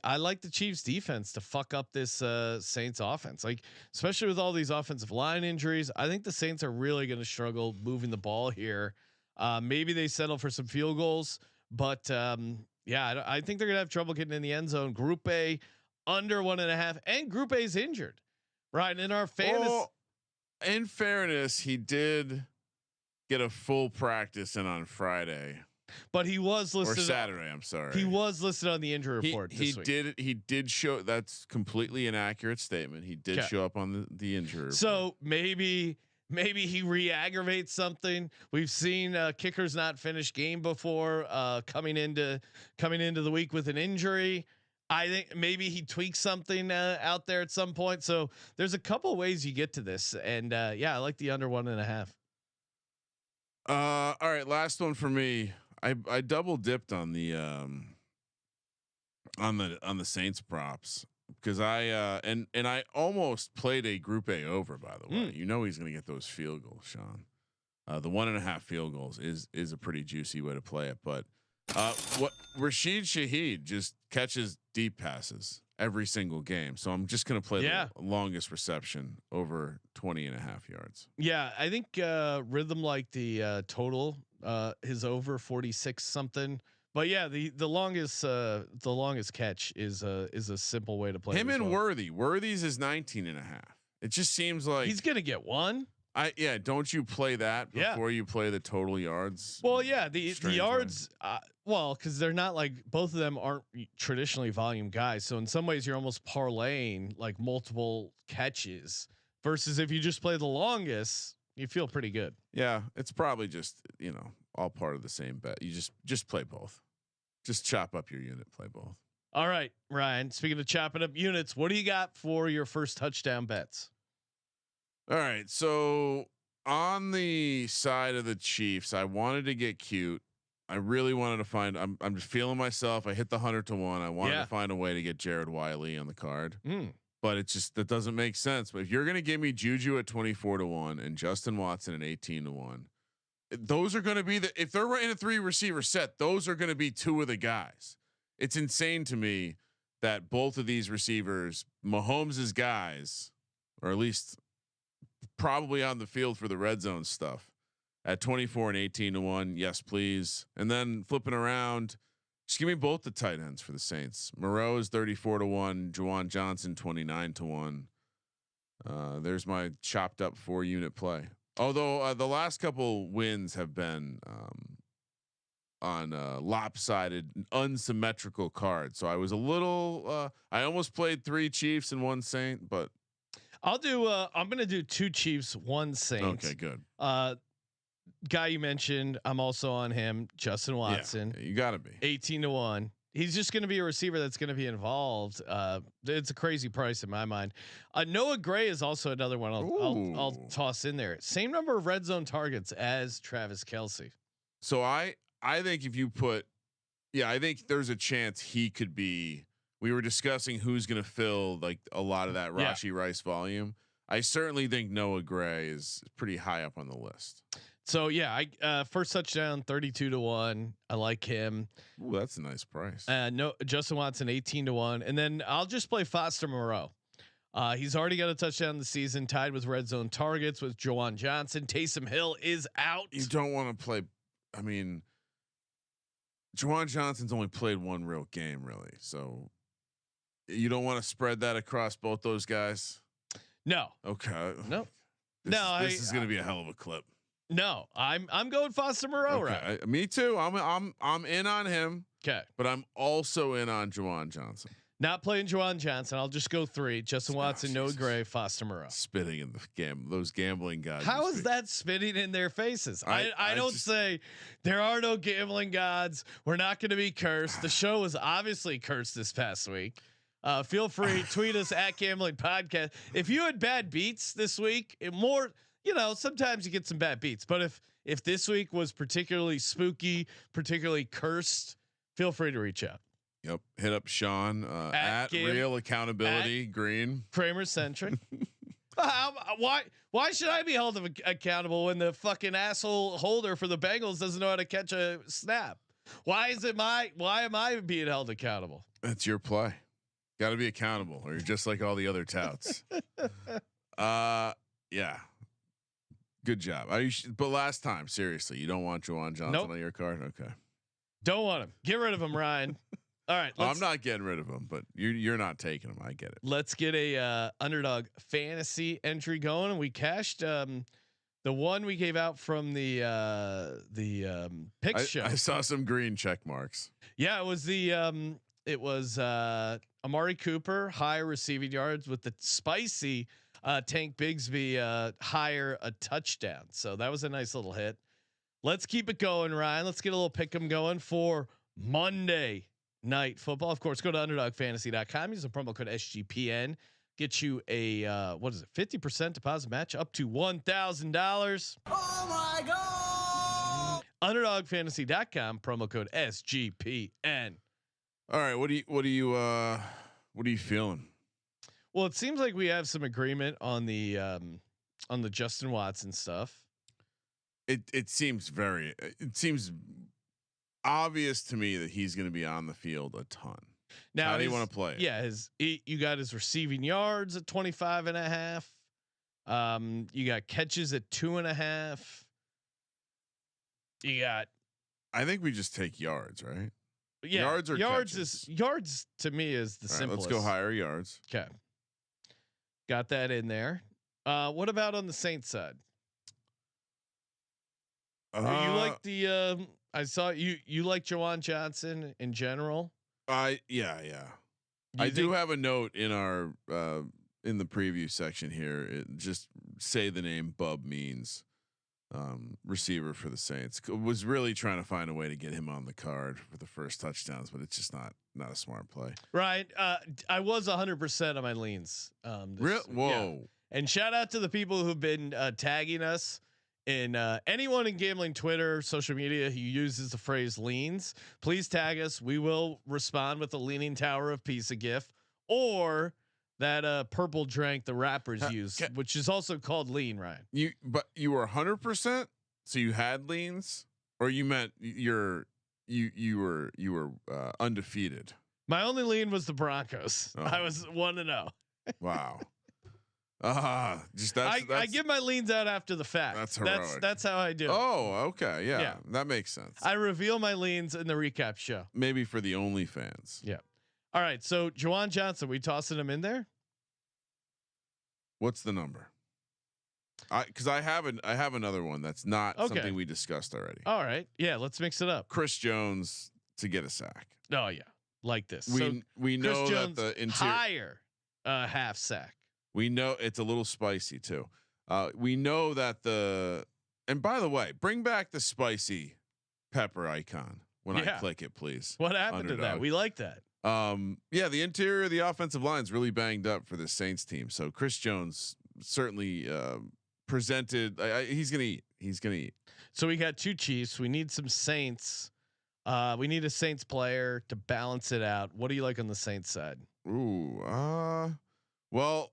Chiefs defense to fuck up this Saints offense. Like, especially with all these offensive line injuries, I think the Saints are really going to struggle moving the ball here. Maybe they settle for some field goals, but I think they're going to have trouble getting in the end zone. Group A under 1.5, and Group A is injured. Right. In our fantasy, in fairness, he did get a full practice in on Friday. But he was listed or Saturday. I'm sorry. He was listed on the injury report. He did show. That's completely inaccurate statement. He did show up on the injury report. So maybe he re-aggravates something. We've seen kickers not finish game before coming into the week with an injury. I think maybe he tweaks something out there at some point. So there's a couple ways you get to this, and I like the under 1.5. All right, last one for me. I double dipped on the Saints props because I almost played a Group A over, by the way. You know he's going to get those field goals, Sean. The 1.5 field goals is a pretty juicy way to play it. But what Rashid Shaheed just catches deep passes every single game. So I'm just going to play the longest reception over 20.5 yards. Yeah. I think Rhythm like the total his over 46 something. But yeah, the longest catch is a simple way to play him and Worthy's is 19.5. It just seems like he's going to get one. Don't you play that before you play the total yards? Well, yeah, the yards. Because they're not like both of them aren't traditionally volume guys. So in some ways, you're almost parlaying like multiple catches versus if you just play the longest, you feel pretty good. Yeah, it's probably just all part of the same bet. You just play both. Just chop up your unit, play both. All right, Ryan. Speaking of chopping up units, what do you got for your first touchdown bets? All right, so on the side of the Chiefs, I wanted to get cute. I really wanted to find. I'm just feeling myself. I hit the 100 to 1. I wanted to find a way to get Jared Wiley on the card, but it just that doesn't make sense. But if you're gonna give me Juju at 24 to 1 and Justin Watson at 18 to 1, those are going to be if they're in a 3 receiver set, those are going to be 2 of the guys. It's insane to me that both of these receivers, Mahomes' guys, or at least probably on the field for the red zone stuff at 24 and 18 to 1. Yes, please. And then flipping around, just give me both the tight ends for the Saints. Moreau is 34 to 1, Juwan Johnson 29 to 1. There's my chopped up 4 unit play. Although the last couple wins have been on lopsided, unsymmetrical cards, so I was a little. I almost played 3 Chiefs and 1 Saint, but I'll do. I'm going to do 2 Chiefs, 1 Saint. Okay, good. Guy you mentioned, I'm also on him. Justin Watson. Yeah, you got to be 18 to 1. He's just going to be a receiver that's going to be involved. It's a crazy price in my mind. Noah Gray is also another one I'll toss in there. Same number of red zone targets as Travis Kelce. So I think if you put, I think there's a chance he could be. We were discussing who's going to fill like a lot of that Rashee Rice volume. I certainly think Noah Gray is pretty high up on the list. So I first touchdown 32 to 1. I like him. Ooh, that's a nice price. No, Justin Watson 18 to 1, and then I'll just play Foster Moreau. He's already got a touchdown this season, tied with red zone targets with Juwan Johnson. Taysom Hill is out. You don't want to play. I mean, Juwan Johnson's only played 1 real game, really. So you don't want to spread that across both those guys. No. Okay. No. This is going to be a hell of a clip. No, I'm going Foster Moreau. Okay. Right? Me too. I'm in on him. Okay, but I'm also in on Juwan Johnson. Not playing Juwan Johnson. I'll just go 3: Justin Watson, Noah Gray, Foster Moreau. Spitting in the those gambling gods. How is that spitting in their faces? I don't say there are no gambling gods. We're not going to be cursed. The show was obviously cursed this past week. Feel free tweet us at Gambling Podcast if you had bad beats this week. Sometimes you get some bad beats, but if this week was particularly spooky, particularly cursed, feel free to reach out. Yep, hit up Sean at Real Accountability Green Kramer Centric. Why should I be held accountable when the fucking asshole holder for the Bengals doesn't know how to catch a snap? Why am I being held accountable? That's your play. Got to be accountable, or you're just like all the other touts. Yeah. Good job. But last time, seriously, you don't want Juwan Johnson on your card? Okay. Don't want him. Get rid of him, Ryan. All right. I'm not getting rid of him, but you're not taking him. I get it. Let's get a Underdog fantasy entry going. And we cashed the one we gave out from the picks show. I saw some green check marks. Yeah, it was Amari Cooper, high receiving yards with the spicy Tank Bigsby higher a touchdown. So that was a nice little hit. Let's keep it going, Ryan. Let's get a little pick 'em going for Monday Night Football. Of course, go to underdogfantasy.com. Use the promo code SGPN. Get you a 50% deposit match up to $1,000. Oh my god! Underdogfantasy.com, promo code SGPN. All right, what are you feeling? Well, it seems like we have some agreement on the Justin Watson stuff. it seems obvious to me that he's going to be on the field a ton. Now, how do you want to play it? Yeah, you got his receiving yards at 25.5. You got catches at 2.5. You got. I think we just take yards, right? Yeah, yards or yards to me is the simplest. Let's go higher yards. Okay, got that in there. What about on the Saints side? You like the? I saw you like Juwan Johnson in general. Yeah. I do have a note in our in the preview section here. Just say the name Bub Means, receiver for the Saints. Was really trying to find a way to get him on the card for the first touchdowns, but it's just not a smart play. Right. I was 100% on my leans. Whoa. Yeah. And shout out to the people who've been tagging us. In anyone in gambling Twitter, social media who uses the phrase leans, please tag us. We will respond with a leaning tower of Pizza gif or that purple drink the rappers use, which is also called lean. Ryan, you were 100%. So you had leans, or you meant you were undefeated. My only lean was the Broncos. I was 1-0. Wow. I give my leans out after the fact. That's heroic. That's how I do it. Oh, okay, yeah, that makes sense. I reveal my leans in the recap show. Maybe for the OnlyFans. Yeah. All right. So Juwan Johnson, we tossing him in there. What's the number? Because I have another one that's not something we discussed already. All right. Yeah. Let's mix it up. Chris Jones to get a sack. Oh yeah, like this. We know Chris Jones that the interior higher half sack. We know it's a little spicy too. We know that and by the way, bring back the spicy pepper icon when I click it, please. What happened to that? We like that. The interior of the offensive line is really banged up for the Saints team. So Chris Jones certainly presented. He's gonna eat. He's gonna eat. So we got two Chiefs. We need some Saints. We need a Saints player to balance it out. What do you like on the Saints side? Ooh, well,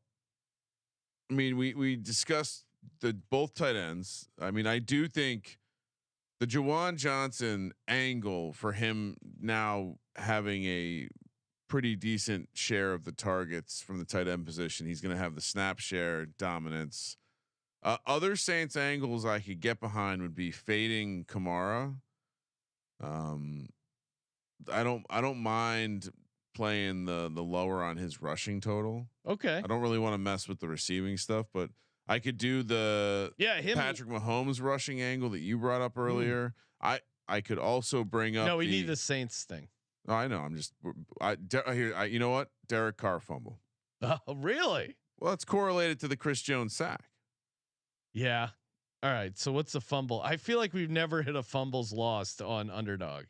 I mean, we discussed both tight ends. I mean, I do think the Juwan Johnson angle for him now having a pretty decent share of the targets from the tight end position. He's going to have the snap share dominance. Other Saints angles I could get behind would be fading Kamara. I don't mind playing the lower on his rushing total. Okay. I don't really want to mess with the receiving stuff, but I could do the Patrick Mahomes rushing angle that you brought up earlier. I could also bring up. No, we need the Saints thing. Oh, I know. I'm just you know what? Derek Carr fumble. Oh, really? Well, it's correlated to the Chris Jones sack. Yeah. All right. So what's the fumble? I feel like we've never hit a fumbles lost on Underdog.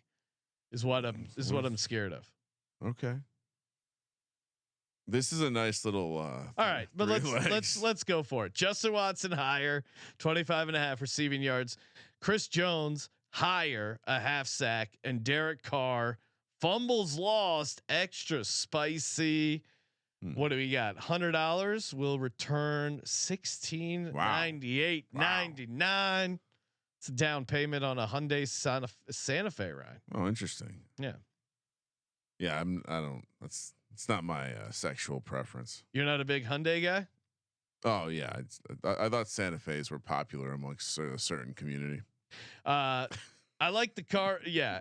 Is what I'm scared of. Okay. This is a nice little. All right, but let's go for it. Justin Watson higher, 25.5 receiving yards. Chris Jones higher, a half sack, and Derek Carr fumbles lost, extra spicy. What do we got? $100 will return $16.98.99. It's a down payment on a Hyundai Santa Fe ride. Oh, interesting. Yeah. Yeah, it's not my sexual preference. You're not a big Hyundai guy? Oh yeah, I thought Santa Fe's were popular amongst a certain community. I like the car. Yeah,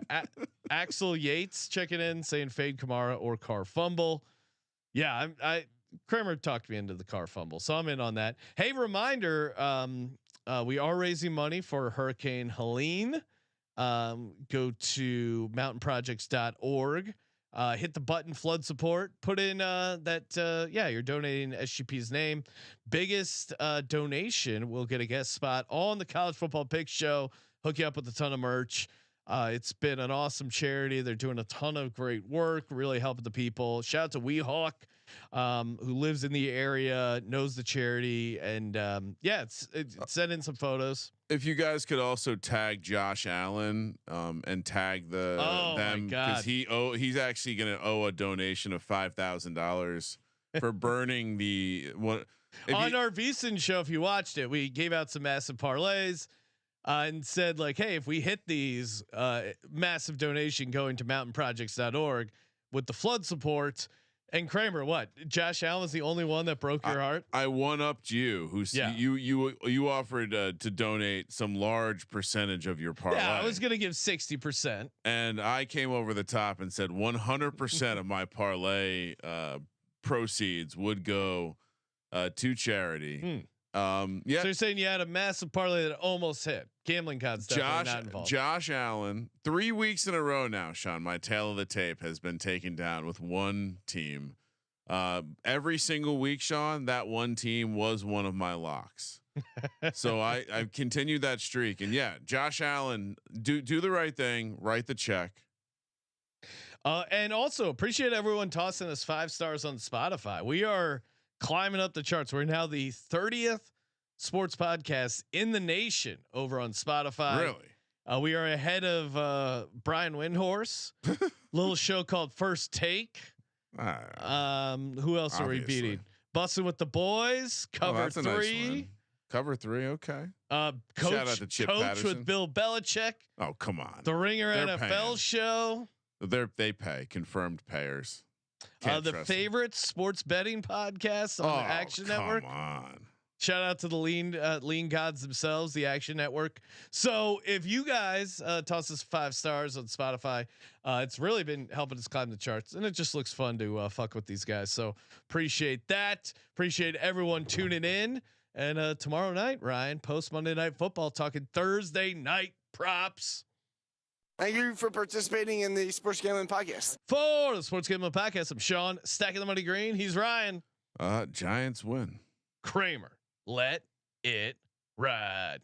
Axel Yates checking in saying fade Kamara or Carr fumble. Yeah, Kramer talked me into the Carr fumble, so I'm in on that. Hey, reminder: we are raising money for Hurricane Helene. Go to mountainprojects.org. Hit the button flood support, put in you're donating SGP's name. Biggest donation will get a guest spot on the College Football Picks show, hook you up with a ton of merch. It's been an awesome charity. They're doing a ton of great work, really helping the people. Shout out to Weehawk, who lives in the area, knows the charity, and it's send in some photos. If you guys could also tag Josh Allen and tag them, because he's actually going to owe a donation of $5,000 for burning the one on our VSiN show. If you watched it, we gave out some massive parlays. and said like, hey, if we hit these, massive donation going to mountainprojects.org with the flood support. And Kramer, what? Josh Allen was the only one that broke your heart. I one-upped you, you offered to donate some large percentage of your parlay. Yeah, I was gonna give 60%, and I came over the top and said 100% of my parlay proceeds would go to charity. So you're saying you had a massive parlay that almost hit. Gambling God's definitely not involved. Josh Allen, 3 weeks in a row now, Sean. My tail of the tape has been taken down with one team. Every single week, Sean, that one team was one of my locks. So I've continued that streak, and yeah, Josh Allen, do the right thing, write the check. And also appreciate everyone tossing us 5 stars on Spotify. We are climbing up the charts. We're now the 30th sports podcast in the nation over on Spotify. Really? We are ahead of Brian Windhorse. Little show called First Take. Who else are we beating? Bussin' with the Boys. Cover 3. Nice Cover 3. Okay. Coach, Shout out to Chip Coach Patterson. with Bill Belichick. Oh, come on. The Ringer They're NFL paying. show. They pay confirmed payers. The favorite sports betting podcast on the Action Network. Come on. Shout out to the lean gods themselves, the Action Network. So if you guys toss us 5 stars on Spotify, it's really been helping us climb the charts, and it just looks fun to fuck with these guys. So appreciate that. Appreciate everyone tuning in. And tomorrow night, Ryan, post Monday Night Football, talking Thursday night props. Thank you for participating in the Sports Gambling Podcast. For the Sports Gambling Podcast, I'm Sean, stacking the money green. He's Ryan. Giants win. Kramer, let it ride.